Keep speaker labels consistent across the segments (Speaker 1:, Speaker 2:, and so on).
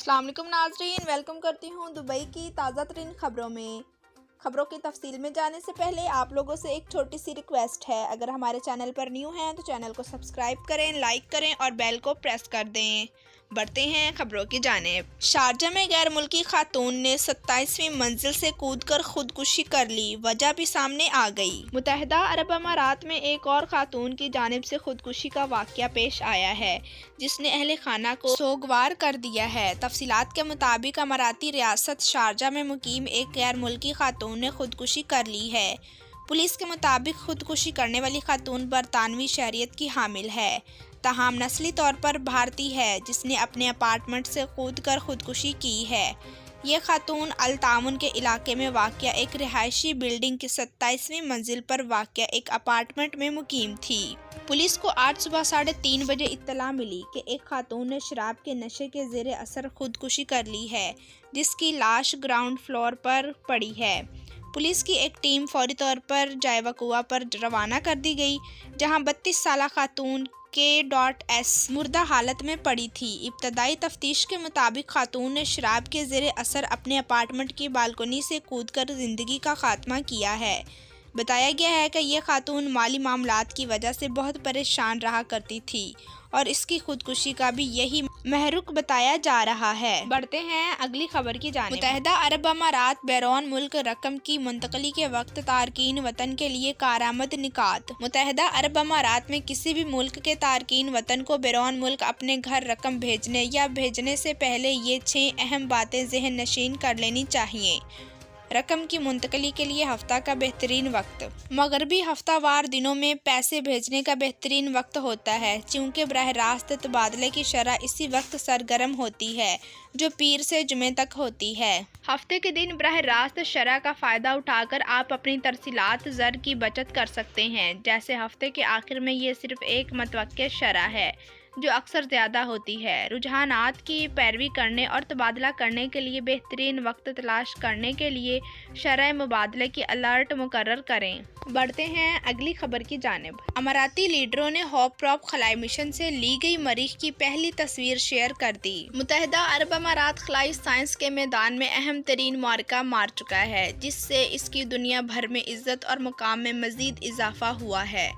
Speaker 1: السلام علیکم ناظرین، ویلکم کرتی ہوں دبئی کی تازہ ترین خبروں میں۔ خبروں کی تفصیل میں جانے سے پہلے آپ لوگوں سے ایک چھوٹی سی ریکویسٹ ہے، اگر ہمارے چینل پر نیو ہیں تو چینل کو سبسکرائب کریں، لائک کریں اور بیل کو پریس کر دیں۔ بڑھتے ہیں خبروں کی جانب۔ شارجہ میں غیر ملکی خاتون نے 27ویں منزل سے کود کر خودکشی کر لی، وجہ بھی سامنے آ گئی۔ متحدہ عرب امارات میں ایک اور خاتون کی جانب سے خودکشی کا واقعہ پیش آیا ہے، جس نے اہل خانہ کو سوگوار کر دیا ہے۔ تفصیلات کے مطابق اماراتی ریاست شارجہ میں مقیم ایک غیر ملکی خاتون نے خودکشی کر لی ہے۔ پولیس کے مطابق خودکشی کرنے والی خاتون برطانوی شہریت کی حامل ہے، تاہم نسلی طور پر بھارتی ہے، جس نے اپنے اپارٹمنٹ سے کود کر خودکشی کی ہے۔ یہ خاتون التعاون کے علاقے میں واقع ایک رہائشی بلڈنگ کی 27ویں منزل پر واقع ایک اپارٹمنٹ میں مقیم تھی۔ پولیس کو آج صبح 3:30 بجے اطلاع ملی کہ ایک خاتون نے شراب کے نشے کے زیر اثر خودکشی کر لی ہے، جس کی لاش گراؤنڈ فلور پر پڑی ہے۔ پولیس کی ایک ٹیم فوری طور پر جائے وقوع پر روانہ کر دی گئی، جہاں 32 سالہ خاتون K.S مردہ حالت میں پڑی تھی۔ ابتدائی تفتیش کے مطابق خاتون نے شراب کے زیر اثر اپنے اپارٹمنٹ کی بالکنی سے کود کر زندگی کا خاتمہ کیا ہے۔ بتایا گیا ہے کہ یہ خاتون مالی معاملات کی وجہ سے بہت پریشان رہا کرتی تھی اور اس کی خودکشی کا بھی یہی محرک بتایا جا رہا ہے۔ بڑھتے ہیں اگلی خبر کی جانب۔ متحدہ عرب امارات بیرون ملک رقم کی منتقلی کے وقت تارکین وطن کے لیے کارآمد نکات۔ متحدہ عرب امارات میں کسی بھی ملک کے تارکین وطن کو بیرون ملک اپنے گھر رقم بھیجنے یا بھیجنے سے پہلے یہ 6 اہم باتیں ذہن نشین کر لینی چاہیے۔ رقم کی منتقلی کے لیے ہفتہ کا بہترین وقت۔ مغربی ہفتہ وار دنوں میں پیسے بھیجنے کا بہترین وقت ہوتا ہے، چونکہ براہ راست تبادلے کی شرح اسی وقت سرگرم ہوتی ہے، جو پیر سے جمعے تک ہوتی ہے۔ ہفتے کے دن براہ راست شرح کا فائدہ اٹھا کر آپ اپنی ترسیلات زر کی بچت کر سکتے ہیں، جیسے ہفتے کے آخر میں یہ صرف ایک متوقع شرح ہے، جو اکثر زیادہ ہوتی ہے۔ رجحانات کی پیروی کرنے اور تبادلہ کرنے کے لیے بہترین وقت تلاش کرنے کے لیے شرح مبادلے کی الرٹ مقرر کریں۔ بڑھتے ہیں اگلی خبر کی جانب۔ اماراتی لیڈروں نے ہوپ پروپ خلائی مشن سے لی گئی مریخ کی پہلی تصویر شیئر کر دی۔ متحدہ عرب امارات خلائی سائنس کے میدان میں اہم ترین معرکہ مار چکا ہے، جس سے اس کی دنیا بھر میں عزت اور مقام میں مزید اضافہ ہوا ہے۔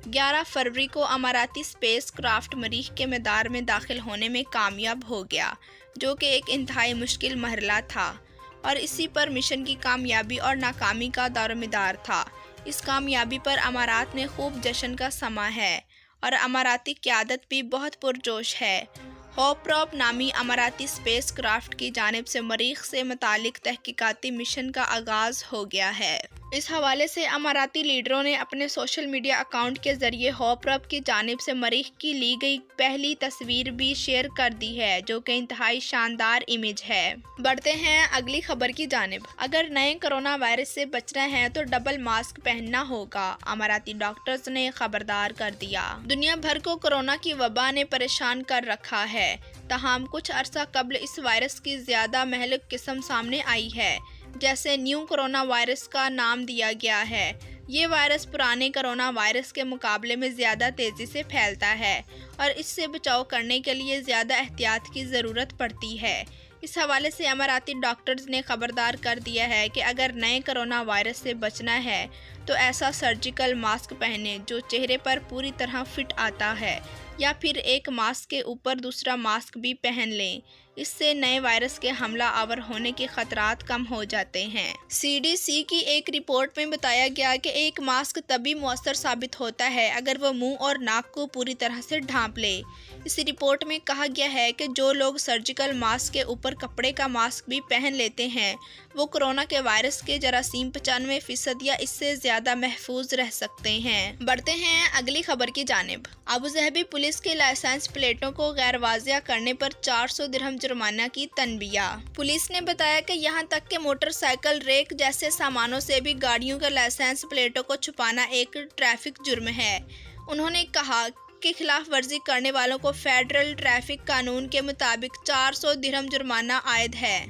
Speaker 1: 11 فروری کو اماراتی اسپیس کرافٹ مریخ کے مدار میں داخل ہونے میں کامیاب ہو گیا، جو کہ ایک انتہائی مشکل مرحلہ تھا، اور اسی پر مشن کی کامیابی اور ناکامی کا دار و مدار تھا۔ اس کامیابی پر امارات میں خوب جشن کا سماں ہے اور اماراتی قیادت بھی بہت پرجوش ہے۔ ہوپ پروپ نامی اماراتی اسپیس کرافٹ کی جانب سے مریخ سے متعلق تحقیقاتی مشن کا آغاز ہو گیا ہے۔ اس حوالے سے اماراتی لیڈروں نے اپنے سوشل میڈیا اکاؤنٹ کے ذریعے ہوپ پروپ کی جانب سے مریخ کی لی گئی پہلی تصویر بھی شیئر کر دی ہے، جو کہ انتہائی شاندار امیج ہے۔ بڑھتے ہیں اگلی خبر کی جانب۔ اگر نئے کرونا وائرس سے بچنا ہے تو ڈبل ماسک پہننا ہوگا، اماراتی ڈاکٹرز نے خبردار کر دیا۔ دنیا بھر کو کورونا کی وبا نے پریشان کر رکھا ہے، تاہم کچھ عرصہ قبل اس وائرس کی زیادہ مہلک قسم سامنے آئی ہے، جسے نیو کرونا وائرس کا نام دیا گیا ہے۔ یہ وائرس پرانے کرونا وائرس کے مقابلے میں زیادہ تیزی سے پھیلتا ہے اور اس سے بچاؤ کرنے کے لیے زیادہ احتیاط کی ضرورت پڑتی ہے۔ اس حوالے سے اماراتی ڈاکٹرز نے خبردار کر دیا ہے کہ اگر نئے کرونا وائرس سے بچنا ہے تو ایسا سرجیکل ماسک پہنیں جو چہرے پر پوری طرح فٹ آتا ہے، یا پھر ایک ماسک کے اوپر دوسرا ماسک بھی پہن لیں۔ اس سے نئے وائرس کے حملہ آور ہونے کے خطرات کم ہو جاتے ہیں۔ CDC کی ایک رپورٹ میں بتایا گیا کہ ایک ماسک تبھی مؤثر ثابت ہوتا ہے اگر وہ منہ اور ناک کو پوری طرح سے ڈھانپ لے۔ اس رپورٹ میں کہا گیا ہے کہ جو لوگ سرجیکل ماسک کے اوپر کپڑے کا ماسک بھی پہن لیتے ہیں، وہ کورونا کے وائرس کے جراثیم 95% یا اس سے زیادہ محفوظ رہ سکتے ہیں۔ بڑھتے ہیں اگلی خبر کی جانب۔ ابوظہبی پولیس کے لائسنس پلیٹوں کو غیر واضح کرنے پر 400 درہم جرمانہ کی تنبیہ۔ پولیس نے بتایا کہ یہاں تک کہ موٹر سائیکل ریک جیسے سامانوں سے بھی گاڑیوں کے لائسنس پلیٹوں کو چھپانا ایک ٹریفک جرم ہے۔ انہوں نے کہا کہ خلاف ورزی کرنے والوں کو فیڈرل ٹریفک قانون کے مطابق 400 درہم جرمانہ عائد ہے۔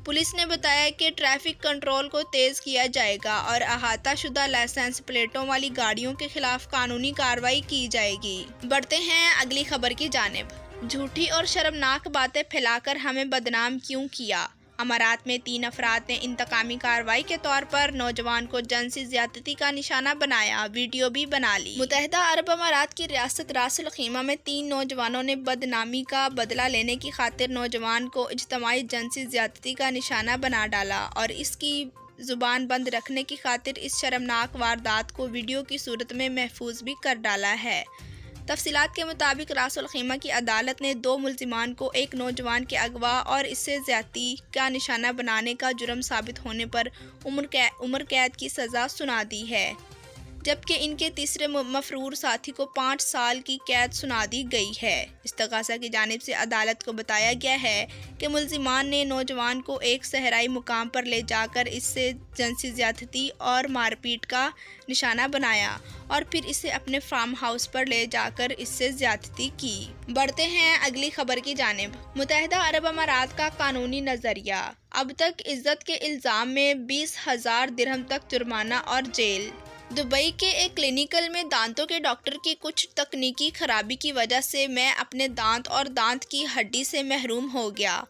Speaker 1: پولیس نے بتایا کہ ٹریفک کنٹرول کو تیز کیا جائے گا اور احاطہ شدہ لائسنس پلیٹوں والی گاڑیوں کے خلاف قانونی کارروائی کی جائے گی۔ بڑھتے ہیں اگلی خبر کی جانب۔ جھوٹی اور شرمناک باتیں پھیلا کر ہمیں بدنام کیوں کیا؟ امارات میں 3 افراد نے انتقامی کارروائی کے طور پر نوجوان کو جنسی زیادتی کا نشانہ بنایا، ویڈیو بھی بنا لی۔ متحدہ عرب امارات کی ریاست راس الخیمہ میں 3 نوجوانوں نے بدنامی کا بدلہ لینے کی خاطر نوجوان کو اجتماعی جنسی زیادتی کا نشانہ بنا ڈالا اور اس کی زبان بند رکھنے کی خاطر اس شرمناک واردات کو ویڈیو کی صورت میں محفوظ بھی کر ڈالا ہے۔ تفصیلات کے مطابق راس الخیمہ کی عدالت نے 2 ملزمان کو ایک نوجوان کے اغوا اور اس سے زیادتی کا نشانہ بنانے کا جرم ثابت ہونے پر عمر قید کی سزا سنا دی ہے، جبکہ ان کے تیسرے مفرور ساتھی کو 5 سال کی قید سنا دی گئی ہے۔ استغاثہ کی جانب سے عدالت کو بتایا گیا ہے کہ ملزمان نے نوجوان کو ایک صحرائی مقام پر لے جا کر اس سے جنسی زیادتی اور مار پیٹ کا نشانہ بنایا اور پھر اسے اپنے فارم ہاؤس پر لے جا کر اس سے زیادتی کی۔ بڑھتے ہیں اگلی خبر کی جانب۔ متحدہ عرب امارات کا قانونی نظریہ۔ اب تک عزت کے الزام میں 20,000 درہم تک جرمانہ اور جیل۔ دبئی کے ایک کلینکل میں دانتوں کے ڈاکٹر کی کچھ تکنیکی خرابی کی وجہ سے میں اپنے دانت اور دانت کی ہڈی سے محروم ہو گیا۔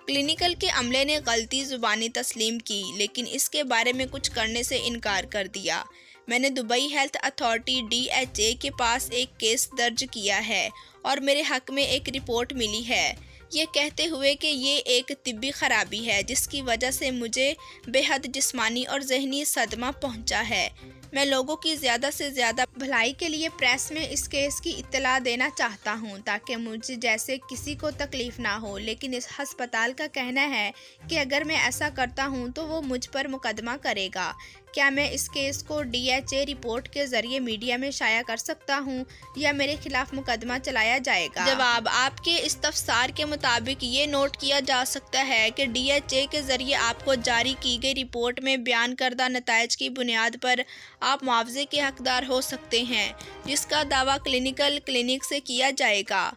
Speaker 1: کلینکل کے عملے نے غلطی زبانی تسلیم کی لیکن اس کے بارے میں کچھ کرنے سے انکار کر دیا۔ میں نے دبئی ہیلتھ اتھارٹی DHA کے پاس ایک کیس درج کیا ہے اور میرے حق میں ایک رپورٹ ملی ہے، یہ کہتے ہوئے کہ یہ ایک طبی خرابی ہے جس کی وجہ سے مجھے بے حد جسمانی اور ذہنی صدمہ پہنچا ہے۔ میں لوگوں کی زیادہ سے زیادہ بھلائی کے لیے پریس میں اس کیس کی اطلاع دینا چاہتا ہوں تاکہ مجھ جیسے کسی کو تکلیف نہ ہو، لیکن اس ہسپتال کا کہنا ہے کہ اگر میں ایسا کرتا ہوں تو وہ مجھ پر مقدمہ کرے گا۔ کیا میں اس کیس کو DHA رپورٹ کے ذریعے میڈیا میں شائع کر سکتا ہوں یا میرے خلاف مقدمہ چلایا جائے گا؟ جواب: آپ کے استفسار کے مطابق یہ نوٹ کیا جا سکتا ہے کہ DHA کے ذریعے آپ کو جاری کی گئی رپورٹ میں بیان کردہ نتائج کی بنیاد پر آپ معاوضے کے حقدار ہو سکتے ہیں، جس کا دعویٰ کلینکل کلینک سے کیا جائے گا۔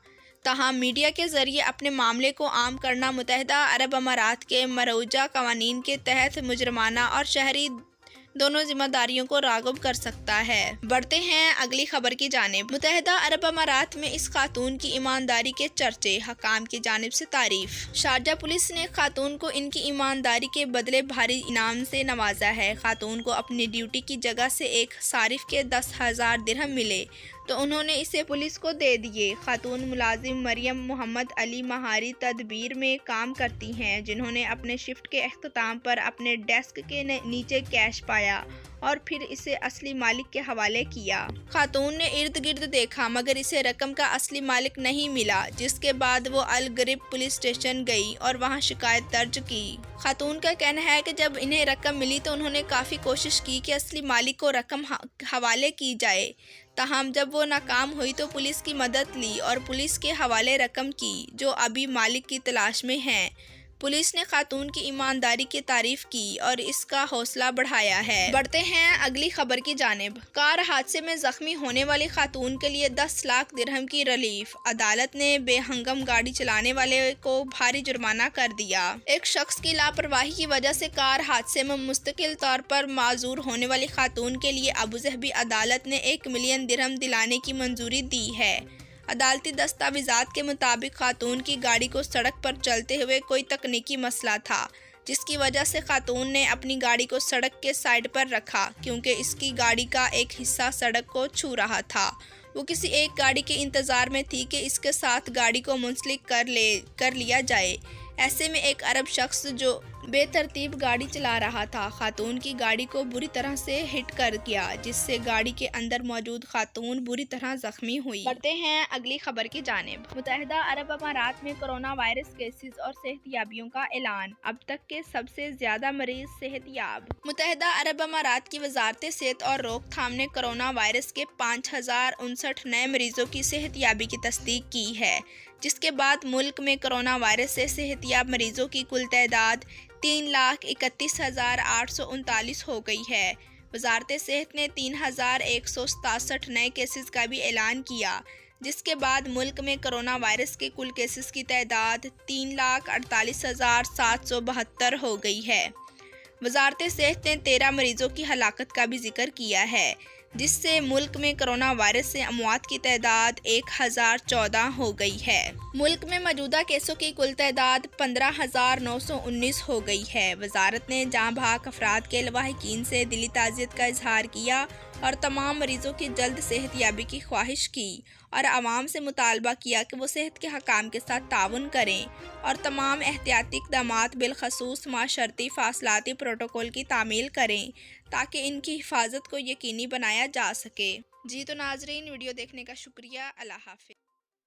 Speaker 1: تاہم میڈیا کے ذریعے اپنے معاملے کو عام کرنا متحدہ عرب امارات کے مروجہ قوانین کے تحت مجرمانہ اور شہری دونوں ذمہ داریوں کو راغب کر سکتا ہے۔ بڑھتے ہیں اگلی خبر کی جانب۔ متحدہ عرب امارات میں اس خاتون کی ایمانداری کے چرچے، حکام کی جانب سے تعریف۔ شارجہ پولیس نے خاتون کو ان کی ایمانداری کے بدلے بھاری انعام سے نوازا ہے۔ خاتون کو اپنی ڈیوٹی کی جگہ سے ایک صارف کے 10,000 درہم ملے تو انہوں نے اسے پولیس کو دے دیے۔ خاتون ملازم مریم محمد علی مہاری تدبیر میں کام کرتی ہیں، جنہوں نے اپنے شفٹ کے اختتام پر اپنے ڈیسک کے نیچے کیش پایا اور پھر اسے اصلی مالک کے حوالے کیا۔ خاتون نے ارد گرد دیکھا مگر اسے رقم کا اصلی مالک نہیں ملا، جس کے بعد وہ الگرب پولیس اسٹیشن گئی اور وہاں شکایت درج کی۔ خاتون کا کہنا ہے کہ جب انہیں رقم ملی تو انہوں نے کافی کوشش کی کہ اصلی مالک کو رقم حوالے کی جائے، تاہم جب وہ ناکام ہوئی تو پولیس کی مدد لی اور پولیس کے حوالے رقم کی، جو ابھی مالک کی تلاش میں ہیں۔ پولیس نے خاتون کی ایمانداری کی تعریف کی اور اس کا حوصلہ بڑھایا ہے۔ بڑھتے ہیں اگلی خبر کی جانب۔ کار حادثے میں زخمی ہونے والی خاتون کے لیے 10 لاکھ درہم کی ریلیف۔ عدالت نے بے ہنگم گاڑی چلانے والے کو بھاری جرمانہ کر دیا۔ ایک شخص کی لاپرواہی کی وجہ سے کار حادثے میں مستقل طور پر معذور ہونے والی خاتون کے لیے ابوظہبی عدالت نے 1 ملین درہم دلانے کی منظوری دی ہے۔ عدالتی دستاویزات کے مطابق خاتون کی گاڑی کو سڑک پر چلتے ہوئے کوئی تکنیکی مسئلہ تھا، جس کی وجہ سے خاتون نے اپنی گاڑی کو سڑک کے سائیڈ پر رکھا کیونکہ اس کی گاڑی کا ایک حصہ سڑک کو چھو رہا تھا۔ وہ کسی ایک گاڑی کے انتظار میں تھی کہ اس کے ساتھ گاڑی کو منسلک کر لیا جائے۔ ایسے میں ایک عرب شخص جو بے ترتیب گاڑی چلا رہا تھا، خاتون کی گاڑی کو بری طرح سے ہٹ کر گیا، جس سے گاڑی کے اندر موجود خاتون بری طرح زخمی ہوئی۔ بڑھتے ہیں اگلی خبر کی جانب۔ متحدہ عرب امارات میں کرونا وائرس کیسز اور صحت یابیوں کا اعلان، اب تک کے سب سے زیادہ مریض صحت یاب۔ متحدہ عرب امارات کی وزارت صحت اور روک تھام نے کرونا وائرس کے 5,059 نئے مریضوں کی صحت یابی کی تصدیق کی ہے، جس کے بعد ملک میں کرونا وائرس سے صحت یاب مریضوں کی کل تعداد 3,31,839 ہو گئی ہے۔ وزارت صحت نے 3,167 نئے کیسز کا بھی اعلان کیا، جس کے بعد ملک میں کرونا وائرس کے کل کیسز کی تعداد 3,48,772 ہو گئی ہے۔ وزارت صحت نے 13 مریضوں کی ہلاکت کا بھی ذکر کیا ہے۔ جس سے ملک میں کرونا وائرس سے اموات کی تعداد 1014 ہو گئی ہے۔ ملک میں موجودہ کیسوں کی کل تعداد 15,919 ہو گئی ہے۔ وزارت نے جاں بحق افراد کے لواحقین سے دلی تعزیت کا اظہار کیا اور تمام مریضوں کی جلد صحت یابی کی خواہش کی اور عوام سے مطالبہ کیا کہ وہ صحت کے حکام کے ساتھ تعاون کریں اور تمام احتیاطی اقدامات بالخصوص معاشرتی فاصلاتی پروٹوکول کی تعمیل کریں تاکہ ان کی حفاظت کو یقینی بنایا جا سکے۔ جی تو ناظرین، ویڈیو دیکھنے کا شکریہ۔ اللہ حافظ۔